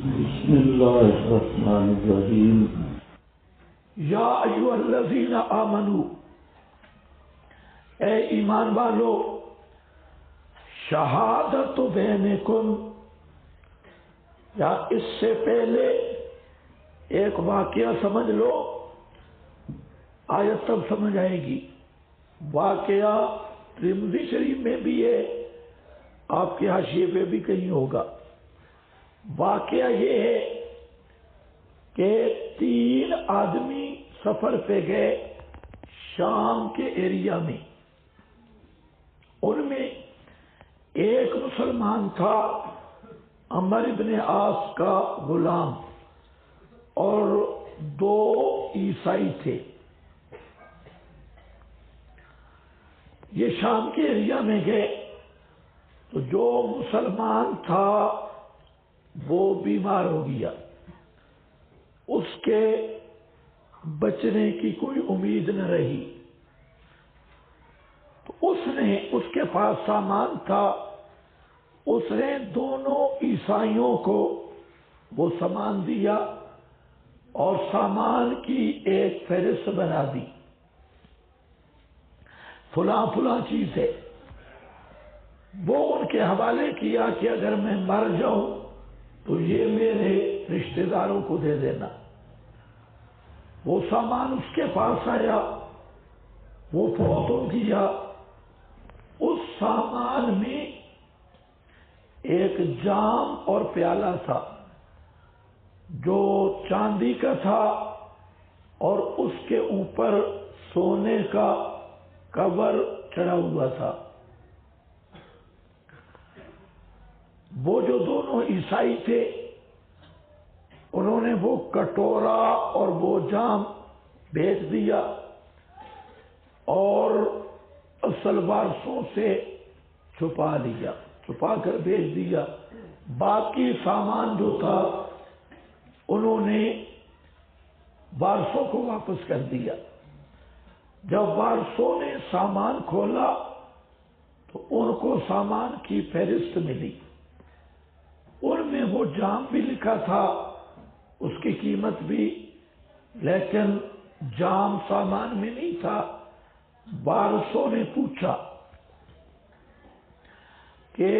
بسم اللہ الرحمن الرحیم یا ایھا الذین آمنو، اے ایمان والو، شہادت بینکم، یا اس سے پہلے ایک واقعہ سمجھ لو، آیت تب سمجھ آئے گی۔ واقعہ ترمذی شریف میں بھی ہے، آپ کے حاشیے پہ بھی کہیں ہوگا۔ واقعہ یہ ہے کہ 3 آدمی سفر پہ گئے شام کے ایریا میں۔ ان میں ایک مسلمان تھا، عمرو بن عاص کا غلام، اور 2 عیسائی تھے۔ یہ شام کے ایریا میں گئے تو جو مسلمان تھا وہ بیمار ہو گیا، اس کے بچنے کی کوئی امید نہ رہی۔ تو اس کے پاس سامان تھا، اس نے دونوں عیسائیوں کو وہ سامان دیا اور سامان کی ایک فہرست بنا دی، فلاں فلاں چیز ہے۔ وہ ان کے حوالے کیا کہ اگر میں مر جاؤں تو یہ میرے رشتہ داروں کو دے دینا۔ وہ سامان اس کے پاس آیا، وہ فوت ہو گیا۔ اس سامان میں ایک جام اور پیالہ تھا جو چاندی کا تھا، اور اس کے اوپر سونے کا کور چڑھا ہوا تھا۔ وہ جو دونوں عیسائی تھے انہوں نے وہ کٹورا اور وہ جام بیچ دیا اور اصل وارثوں سے چھپا لیا، چھپا کر بیچ دیا۔ باقی سامان جو تھا انہوں نے وارثوں کو واپس کر دیا۔ جب وارثوں نے سامان کھولا تو ان کو سامان کی فہرست ملی، ان میں وہ جام بھی لکھا تھا، اس کی قیمت بھی، لیکن جام سامان میں نہیں تھا۔ وارثوں نے پوچھا کہ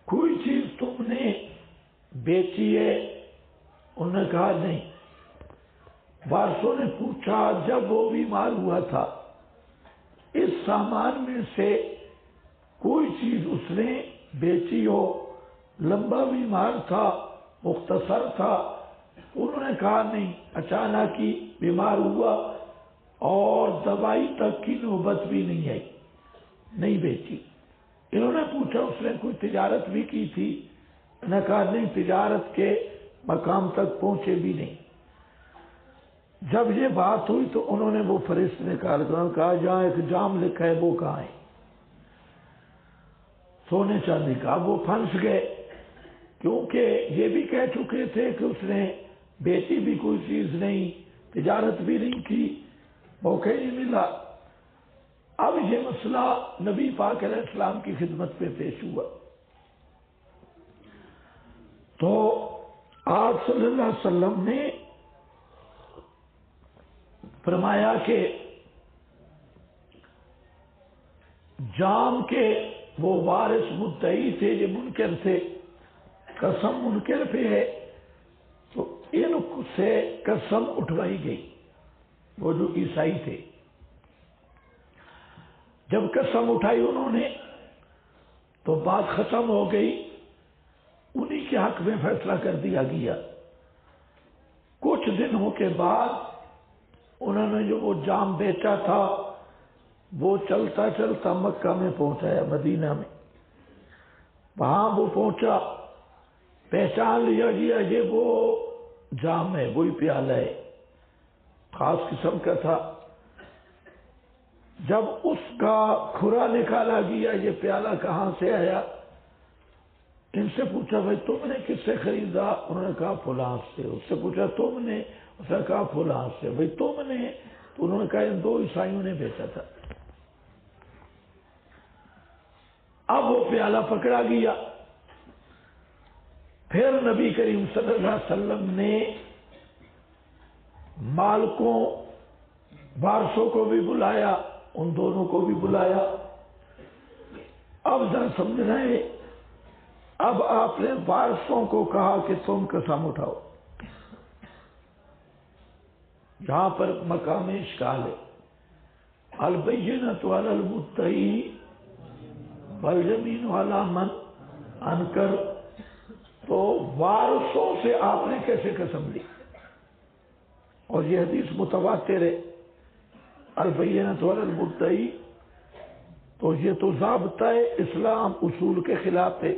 کوئی چیز تم نے بیچی ہے؟ انہوں نے کہا نہیں۔ وارثوں نے پوچھا جب وہ بیمار ہوا تھا اس سامان میں سے کوئی چیز اس نے بیچی ہو؟ لمبا بیمار تھا، مختصر تھا؟ انہوں نے کہا نہیں، اچانک ہی بیمار ہوا اور دوائی تک کی نوبت بھی نہیں آئی، نہیں بیچی۔ انہوں نے پوچھا اس نے کوئی تجارت بھی کی تھی؟ انہوں نے کہا نہیں، تجارت کے مقام تک پہنچے بھی نہیں۔ جب یہ بات ہوئی تو انہوں نے وہ فہرست نکال کر کہا جہاں ایک جام لکھا ہے وہ کہاں ہے؟ سونے چاندی کا۔ وہ پھنس گئے، کیونکہ یہ بھی کہہ چکے تھے کہ اس نے بیچی بھی کوئی چیز نہیں، تجارت بھی نہیں کی، موقع نہیں ملا۔ اب یہ مسئلہ نبی پاک علیہ السلام کی خدمت پہ پیش ہوا تو آپ صلی اللہ علیہ وسلم نے فرمایا کہ جام کے وہ وارث مدعی تھے، یہ منکر تھے، قسم منکر پہ ہے، تو ان سے قسم اٹھوائی گئی، وہ جو عیسائی تھے۔ جب قسم اٹھائی انہوں نے تو بات ختم ہو گئی، انہی کے حق میں فیصلہ کر دیا گیا۔ کچھ دنوں کے بعد انہوں نے جو وہ جام بیچا تھا وہ چلتا چلتا مکہ میں پہنچایا، مدینہ میں۔ وہاں وہ پہنچا، پہچان لیا گیا یہ وہ جام ہے، وہی پیالہ ہے، خاص قسم کا تھا۔ جب اس کا کھرا نکالا گیا، یہ پیالہ کہاں سے آیا؟ ان سے پوچھا بھائی تم نے کس سے خریدا؟ انہوں نے کہا فلاں سے۔ اس سے پوچھا تم نے؟ اس نے کہا فلاں سے۔ بھائی تم نے؟ تو انہوں نے کہا ان 2 عیسائیوں نے بیچا تھا۔ اب وہ پیالہ پکڑا گیا، پھر نبی کریم صلی اللہ علیہ وسلم نے مالکوں وارثوں کو بھی بلایا، ان دونوں کو بھی بلایا۔ اب ذرا سمجھنا ہے، اب آپ نے وارثوں کو کہا کہ تم قسم اٹھاؤ۔ یہاں پر مقام اشکال ہے۔ البینۃ علی المدعی والیمین علی من انکر، تو وارثوں سے آپ نے کیسے قسم لی؟ اور یہ حدیث متواتر ہے، البینۃ علی المدعی، تو یہ تو ضابطہ اسلام اصول کے خلاف ہے،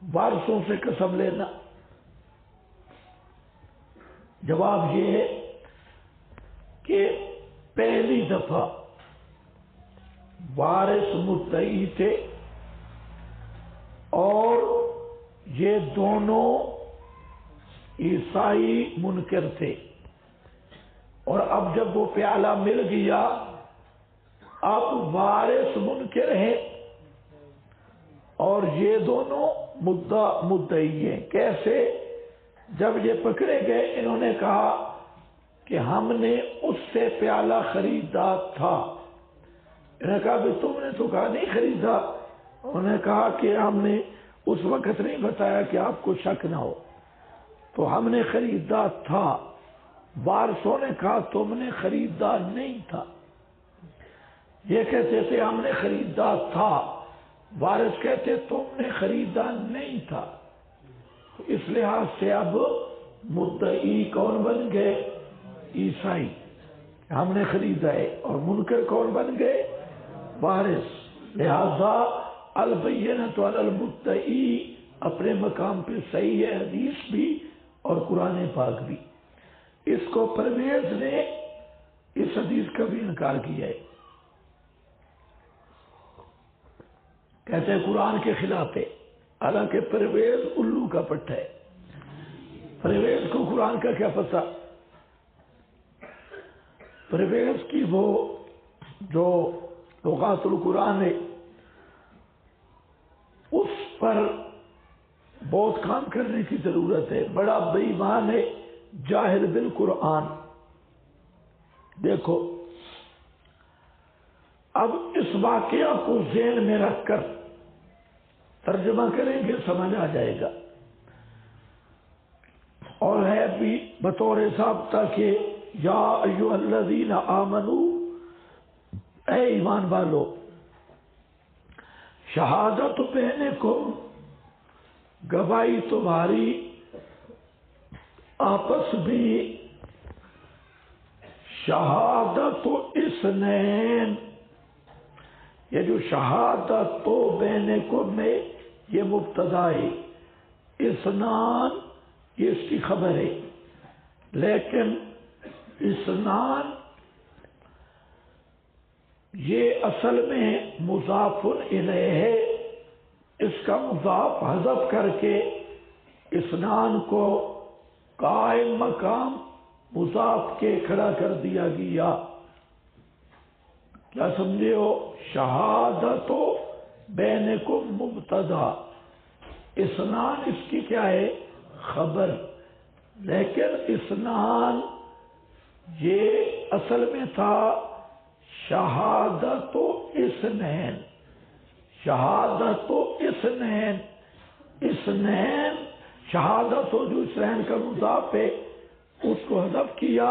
وارثوں سے قسم لینا۔ جواب یہ ہے کہ پہلی دفعہ وارث مدعی تھے اور یہ دونوں عیسائی منکر تھے، اور اب جب وہ پیالہ مل گیا، اب وارث منکر ہے اور یہ دونوں مدعی ہیں۔ کیسے؟ جب یہ پکڑے گئے، انہوں نے کہا کہ ہم نے اس سے پیالہ خریدا تھا۔ انہوں نے کہا کہ تم نے تو کہا نہیں خریدا۔ انہوں نے کہا کہ ہم نے اس وقت نہیں بتایا کہ آپ کو شک نہ ہو، تو ہم نے خریدا تھا۔ وارثوں نے کہا تم نے خریدا نہیں تھا۔ یہ کہتے تھے ہم نے خریدا تھا، وارث کہتے تم نے خریدا نہیں تھا۔ تو اس لحاظ سے اب مدعی کون بن گئے؟ عیسائی، ہم نے خریدا ہے، اور منکر کون بن گئے؟ وارث۔ لہذا البینۃ علی المدعی اپنے مقام پہ صحیح ہے، حدیث بھی اور قرآن پاک بھی۔ اس کو پرویز نے اس حدیث کا بھی انکار کیا ہے، کہتے ہیں قرآن کے خلاف ہے، حالانکہ پرویز الو کا پٹھا ہے۔ پرویز کو قرآن کا کیا پتہ؟ پرویز کی وہ جو لغات القرآن ہے اس پر بہت کام کرنے کی ضرورت ہے، بڑا بے ایمان ہے، جاہل بالقرآن۔ دیکھو اب اس واقعہ کو ذہن میں رکھ کر ترجمہ کریں گے، سمجھ آ جائے گا، اور ہے بھی بطور ضابطہ کہ یا ایھا الذین آمنو، اے ایمان والو، شہادت بینکم، گواہی تمہاری آپس میں، شہادت اثنین، یہ جو شہادت تو بینکم میں یہ مبتدا ہے، اثنان یہ اس کی خبر ہے، لیکن اثنان یہ اصل میں مضاف الیہ ہے، اس کا مضاف حذف کر کے اثنان کو قائم مقام مضاف کے کھڑا کر دیا گیا۔ کیا سمجھے ہو؟ شہادت بینکم مبتدا، اثنان اس کی کیا ہے؟ خبر، لیکن اثنان یہ اصل میں تھا شہادت اثنین، شہادت اثنین، اثنین شہادت جو اثنین کا مضاف ہے اس کو حذف کیا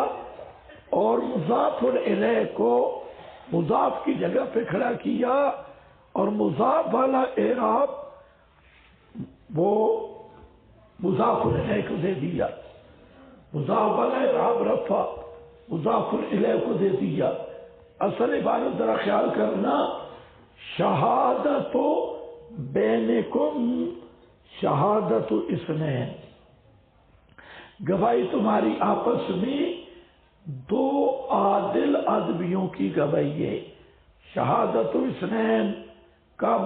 اور مضاف الیہ کو مضاف کی جگہ پہ کھڑا کیا، اور مضاف والا اعراب وہ مضاف الیہ کو دے دیا، مضاف والا اعراب رفع مضاف الیہ کو دے دیا۔ اصل عبارت ذرا خیال کرنا، شہادت بینکم، شہادت اثنین، گواہی تمہاری آپس میں دو عادل آدمیوں کی گواہی ہے۔ شہادت اثنین کب؟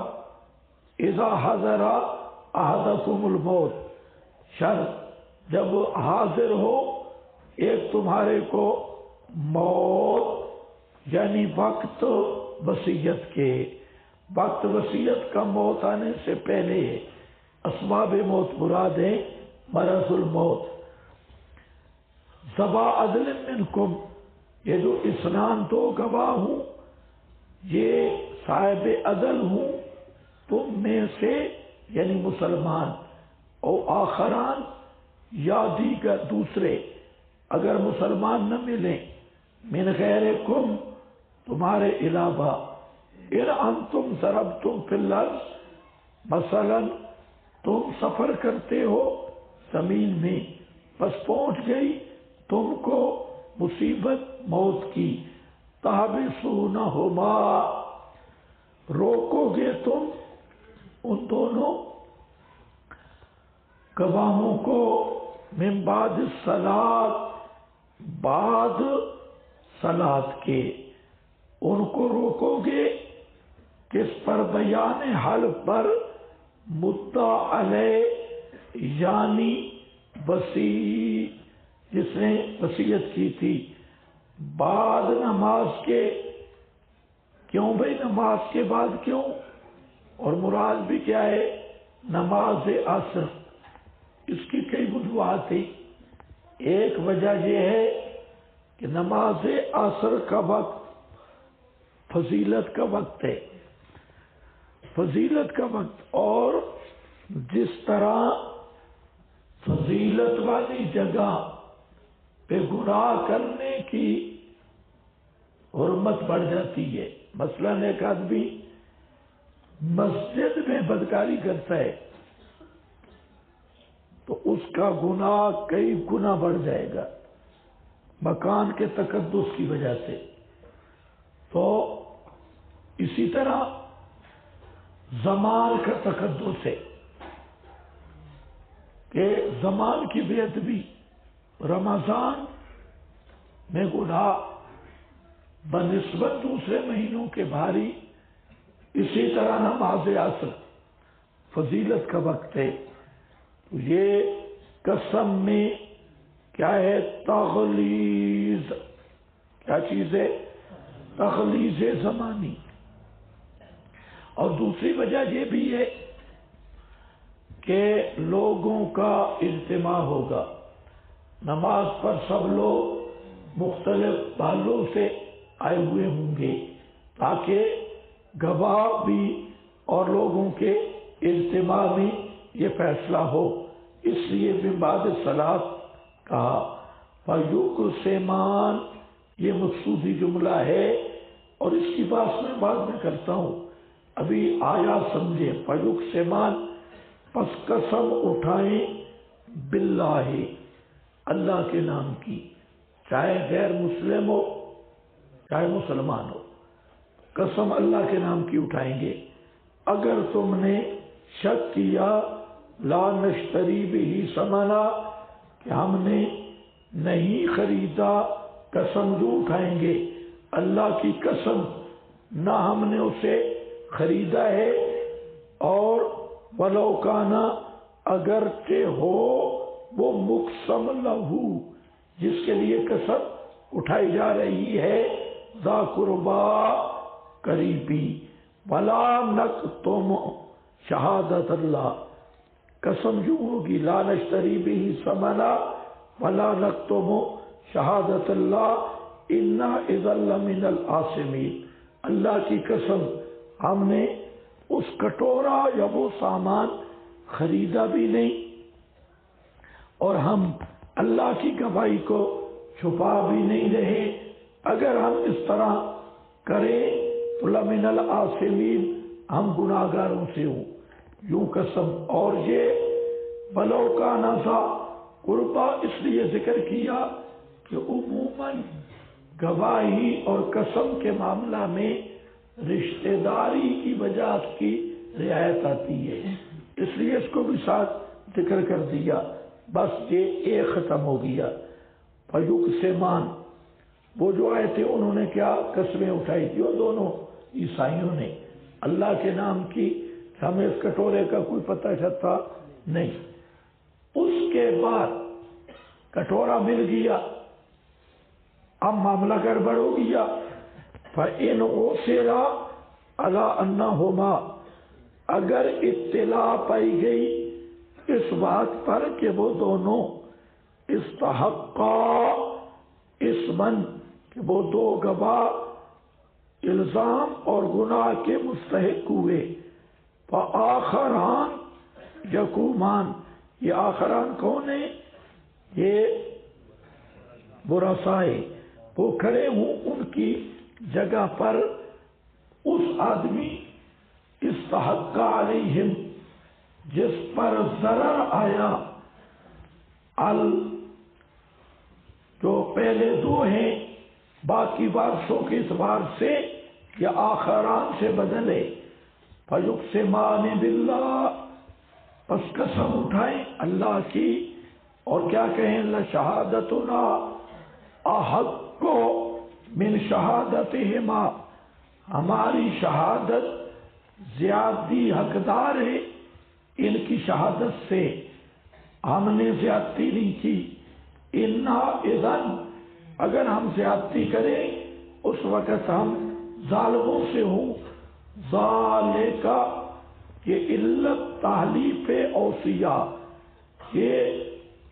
اذا حضر احدکم الموت، شرط جب حاضر ہو ایک تمہارے کو موت، یعنی وقت وصیت کے، وقت وصیت کا موت آنے سے پہلے اسباب موت مراد ہے مرض الموت. ذوا عدل منکم، یہ جو اثنان دو گواہ ہوں یہ صاحب عدل ہوں تم میں سے، یعنی مسلمان، او آخران یا دیگر دوسرے، اگر مسلمان نہ ملیں، من غیرکم تمہارے علاوہ، ان انتم ضربتم فی الارض، مثلا تم سفر کرتے ہو زمین میں، بس پہنچ گئی تم کو مصیبت موت کی، تحبسونہما روکو گے تم ان دونوں گواہوں کو، من بعد الصلاۃ بعد صلاۃ کے، ان کو روکو گے کس پر؟ بیان حلف پر، مدعا علیہ یعنی وصی جس نے وصیت کی تھی، بعد نماز کے. کیوں بھائی نماز کے بعد کیوں؟ اور مراد بھی کیا ہے؟ نماز عصر. اس کی کئی وجوہات ہیں. ایک وجہ یہ ہے کہ نماز عصر کا وقت فضیلت کا وقت ہے، فضیلت کا وقت، اور جس طرح فضیلت والی جگہ پہ گناہ کرنے کی حرمت بڑھ جاتی ہے. مثلا ایک آدمی مسجد میں بدکاری کرتا ہے تو اس کا گناہ کئی گنا بڑھ جائے گا مکان کے تقدس کی وجہ سے. تو اسی طرح زمان کا تقدس ہے کہ زمان کی بے ادبی، رمضان میں گناہ بنسبت دوسرے مہینوں کے بھاری. اسی طرح نماز عصر فضیلت کا وقت ہے. یہ قسم میں کیا ہے؟ تغلیظ. کیا چیز ہے؟ تغلیظ زمانی. اور دوسری وجہ یہ بھی ہے کہ لوگوں کا اجتماع ہوگا، نماز پر سب لوگ مختلف محلوں سے آئے ہوئے ہوں گے تاکہ گواہ بھی اور لوگوں کے اجتماع میں یہ فیصلہ ہو. اس لیے من بعد صلاۃ کہا. فیقسمان یہ مقصودی جملہ ہے اور اس کی بات میں بعد میں کرتا ہوں، ابھی آیا سمجھے. فیقسمان پس قسم اٹھائیں، باللہ اللہ کے نام کی، چاہے غیر مسلم ہو چاہے مسلمان ہو، قسم اللہ کے نام کی اٹھائیں گے. اگر تم نے شک کیا، لا نشتری بھی ثمنا، کہ ہم نے نہیں خریدا، قسم جو اٹھائیں گے اللہ کی قسم نہ ہم نے اسے خریدا ہے، اور ولو کانا اگرچہ ہو وہ مقسم لہو جس کے لیے قسم اٹھائی جا رہی ہے، ذا قربا قریبی، ولا نکتم شہادت اللہ. قسم جو ہوگی لا نشتری بھی ثمنا ولا نکتم شہادت اللہ انا اذا لمن الآثمین. اللہ کی قسم ہم نے اس کٹورا یا وہ سامان خریدا بھی نہیں اور ہم اللہ کی گواہی کو چھپا بھی نہیں رہے. اگر ہم اس طرح کریں تو لمن الآثمین، ہم گناہگاروں سے ہوں. یوں قسم. اور یہ ولو کانا ذا قربا اس لیے ذکر کیا کہ عموماً گواہی اور قسم کے معاملہ میں رشتہ داری کی وجہ کی رعایت آتی ہے، اس لیے اس کو بھی ساتھ ذکر کر دیا. بس یہ ایک ختم ہو گیا. فیقسمان وہ جو آئے تھے انہوں نے کیا قسمیں اٹھائی تھی، اور دونوں عیسائیوں نے اللہ کے نام کی. ہمیں اس کٹورے کا کوئی پتہ چلتا نہیں. اس کے بعد کٹورا مل گیا، اب معاملہ گڑبڑ ہو گیا. فَإِنْ أُثِرَ عَلَىٰ أَنَّهُمَا، اگر اطلاع پائی گئی بات پر کہ وہ دونوں استحقا اسمن، کہ وہ دو گواہ الزام اور گناہ کے مستحق ہوئے، فآخران یقومان، یہ آخران کون ہیں؟ یہ برسائے، وہ کھڑے ہوں ان کی جگہ پر اس آدمی استحق علیہم جس پر ضرر آیا، جو پہلے دو ہیں باقی وارثوں کے اعتبار سے یا آخران سے بدلے، فیقسمان باللہ، پس قسم اٹھائیں اللہ کی، اور کیا کہیں؟ لشہادتنا احق من شہادتہما، ہماری شہادت زیادتی حقدار ہے ان کی شہادت سے، ہم نے زیادتی نہیں کی، انا اذن، اگر ہم زیادتی کریں اس وقت ہم ظالموں سے ہوں، ذالک، یہ علت تحلیف اوصیاء، یہ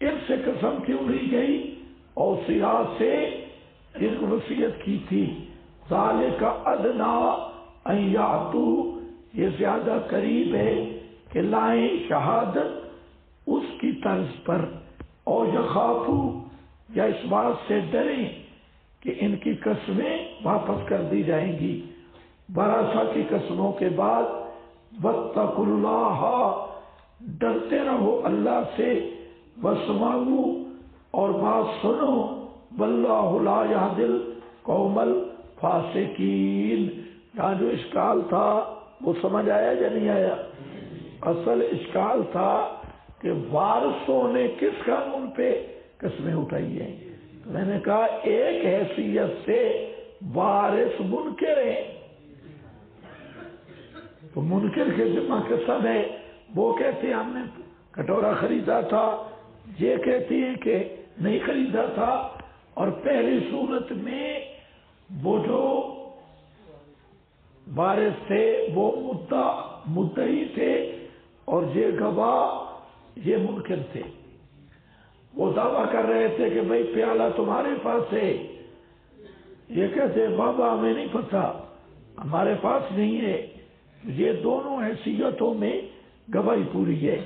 ان سے قسم کیوں لی گئی؟ اوصیاء سے جن کو وصیت کی تھی، ذالک ادنا ان یاتو، یہ زیادہ قریب ہے کہ لائیں شہادت اس کی طرز پر، اور یخافو، یا اس بات سے ڈریں کہ ان کی قسمیں واپس کر دی جائیں گی براسا کی قسموں کے بعد، واتقوا اللہ، ڈرتے رہو اللہ سے، واسمعوا، اور بات سنو، واللہ لا یہدی القوم الفاسقین۔ یہاں جو اشکال تھا وہ سمجھ آیا یا نہیں آیا؟ اصل اشکال تھا کہ وارثوں نے کس قانون پہ قسمیں اٹھائی ہیں؟ تو میں نے کہا ایک حیثیت سے وارث منکر ہیں، تو منکر کے ذمہ قسم ہے، وہ کہتے ہیں ہم نے کٹورا خریدا تھا، یہ کہتی ہے کہ نہیں خریدا تھا، اور پہلی صورت میں وہ جو وارث تھے وہ مدعی تھے اور یہ گواہ یہ منکر تھے، وہ دعویٰ کر رہے تھے کہ بھئی پیالہ تمہارے پاس ہے، یہ کہتے بابا ہمیں نہیں پتہ، ہمارے پاس نہیں ہے، یہ دونوں حیثیتوں میں گواہی پوری ہے۔